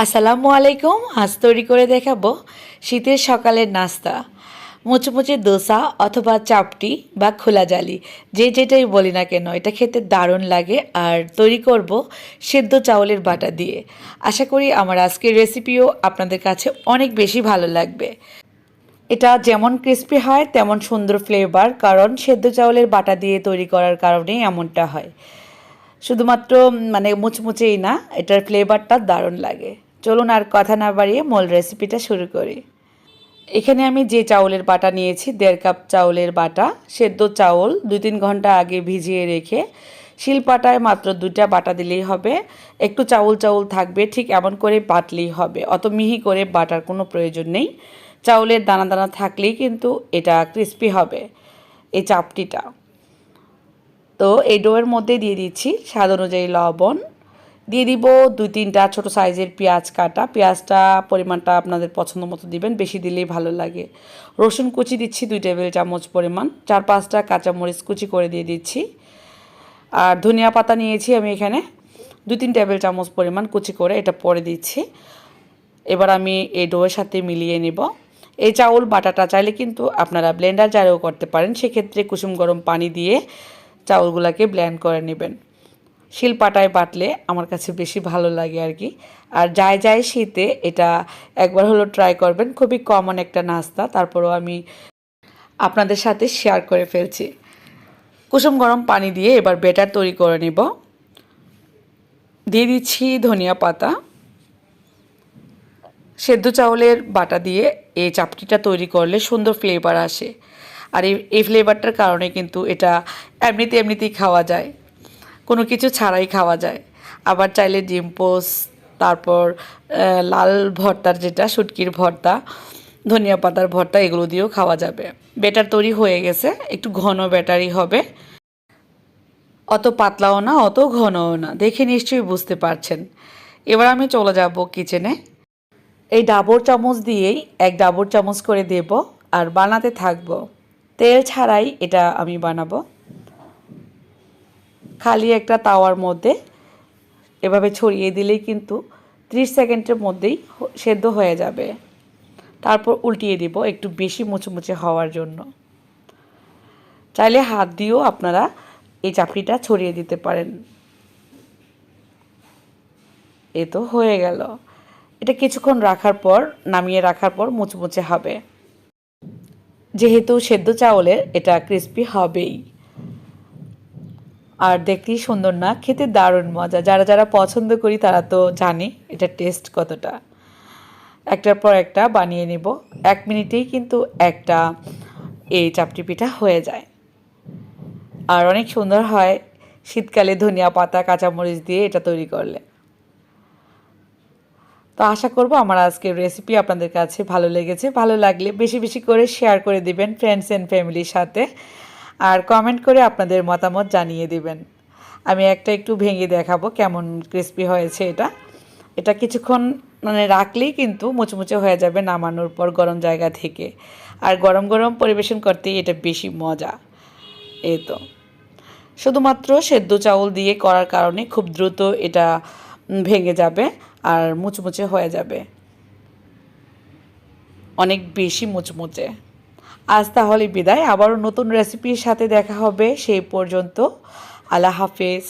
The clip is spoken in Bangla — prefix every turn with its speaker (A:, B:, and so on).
A: আসসালামু আলাইকুম। আজ তৈরি করে দেখাবো শীতের সকালের নাস্তা, মুচমুচে দোসা অথবা চাপটি বা খোলা জালি, যে যেটাই বলি না কেন এটা খেতে দারুণ লাগে। আর তৈরি করব সেদ্ধ চাউলের বাটা দিয়ে। আশা করি আমার আজকের রেসিপিও আপনাদের কাছে অনেক বেশি ভালো লাগবে। এটা যেমন ক্রিস্পি হয় তেমন সুন্দর ফ্লেভার, কারণ সেদ্ধ চাউলের বাটা দিয়ে তৈরি করার কারণেই এমনটা হয়। শুধুমাত্র মুচমুচেই না, এটার ফ্লেভারটা দারুণ লাগে। চলুন আর কথা না বাড়িয়ে মূল রেসিপিটা শুরু করি। এখানে আমি যে চাউলের বাটা নিয়েছি 1.5 কাপ চাউলের বাটা। সেদ্ধ চাউল 2-3 ঘন্টা আগে ভিজিয়ে রেখে শিলপাটায় মাত্র 2টা বাটা দিলেই হবে। একটু চাউল চাউল থাকবে, ঠিক এমন করে বাটলেই হবে, অত মিহি করে বাটার কোনো প্রয়োজন নেই। চাউলের দানা দানা থাকলেই কিন্তু এটা ক্রিস্পি হবে এই চাপটিটা। তো এই ডোয়ের মধ্যে দিয়ে দিচ্ছি স্বাদ অনুযায়ী লবণ, দিয়ে দিব 2-3টা ছোটো সাইজের পেঁয়াজ কাটা। পেঁয়াজটা পরিমাণটা আপনাদের পছন্দ মতো দিবেন, বেশি দিলেই ভালো লাগে। রসুন কুচি দিচ্ছি 2 টেবিল চামচ পরিমাণ। 4-5টা কাঁচামরিচ কুচি করে দিয়ে দিচ্ছি। আর ধনিয়া পাতা নিয়েছি আমি এখানে 2-3 টেবিল চামচ পরিমাণ কুচি করে, এটা পরে দিচ্ছি। এবার আমি এই ডোয়ের সাথে মিলিয়ে নেব। এই চাউল বাটাটা চাইলে কিন্তু আপনারা ব্লেন্ডার জারেও করতে পারেন, সেক্ষেত্রে কুসুম গরম পানি দিয়ে চাউলগুলোকে ব্লেন্ড করে নেবেন। শিলপাটায় বাটলে আমার কাছে বেশি ভালো লাগে আর কি। আর যায় যায় শীতে এটা একবার হলো ট্রাই করবেন, খুবই কমন একটা নাস্তা, তারপরেও আমি আপনাদের সাথে শেয়ার করে ফেলছি। কুসুম গরম পানি দিয়ে এবার ব্যাটার তৈরি করে নেব। দিয়ে দিচ্ছি ধনিয়া পাতা। সেদ্ধ চাউলের বাটা দিয়ে এই চাপটিটা তৈরি করলে সুন্দর ফ্লেভার আসে। আর এই ফ্লেভারটার কারণে কিন্তু এটা এমনিতেই খাওয়া যায়, কোনো কিছু ছাড়াই খাওয়া যায়। আবার চাইলে ডিম পোস্ট, তারপর লাল ভর্তার যেটা শুটকির ভর্তা, ধনিয়া পাতার ভর্তা, এগুলো দিয়েও খাওয়া যাবে। ব্যাটার তৈরি হয়ে গেছে, একটু ঘন ব্যাটারই হবে, অত পাতলাও না অত ঘনও না, দেখে নিশ্চয়ই বুঝতে পারছেন। এবার আমি চলে যাব কিচেনে। এই ডাবর চামচ দিয়েই 1 ডাবর চামচ করে দেব আর বানাতে থাকবো। তেল ছাড়াই এটা আমি বানাবো। খালি একটা তাওয়ার মধ্যে এভাবে ছড়িয়ে দিলেই কিন্তু 30 সেকেন্ডের মধ্যেই সেদ্ধ হয়ে যাবে। তারপর উল্টিয়ে দিব একটু বেশি মুচমুচে হওয়ার জন্য। চাইলে হাত দিয়েও আপনারা এই চাপড়িটা ছড়িয়ে দিতে পারেন। এ তো হয়ে গেল। এটা কিছুক্ষণ রাখার পর, নামিয়ে রাখার পর মুচমুচে হবে। যেহেতু সেদ্ধ চাউলের, এটা ক্রিস্পি হবেই। আর দেখতেই সুন্দর না, খেতে দারুণ মজা। যারা যারা পছন্দ করি তারা তো জানে এটা টেস্ট কতটা। একটার পর একটা বানিয়ে নেব। 1 মিনিটেই কিন্তু একটা এই চাপটি পিঠা হয়ে যায়। আর অনেক সুন্দর হয় শীতকালে ধনিয়া পাতা কাঁচামরিচ দিয়ে এটা তৈরি করলে। তো আশা করব আমার আজকের রেসিপি আপনাদের কাছে ভালো লেগেছে। ভালো লাগলে বেশি বেশি করে শেয়ার করে দিবেন ফ্রেন্ডস অ্যান্ড ফ্যামিলির সাথে। আর কমেন্ট করে আপনাদের মতামত জানিয়ে দিবেন। আমি একটু ভেঙে দেখাবো কেমন ক্রিস্পি হয়েছে এটা। এটা কিছুক্ষণ রাখলেই কিন্তু মুচমুচে হয়ে যাবে নামানোর পর গরম জায়গা থেকে। আর গরম গরম পরিবেশন করতেই এটা বেশি মজা। এই তো শুধুমাত্র সেদ্ধ চাউল দিয়ে করার কারণে খুব দ্রুত এটা ভেঙে যাবে আর মুচমুচে হয়ে যাবে, অনেক বেশি মুচমুচে। আজ তাহলে বিদায়, আবারও নতুন রেসিপির সাথে দেখা হবে। সেই পর্যন্ত আল্লাহ হাফেজ।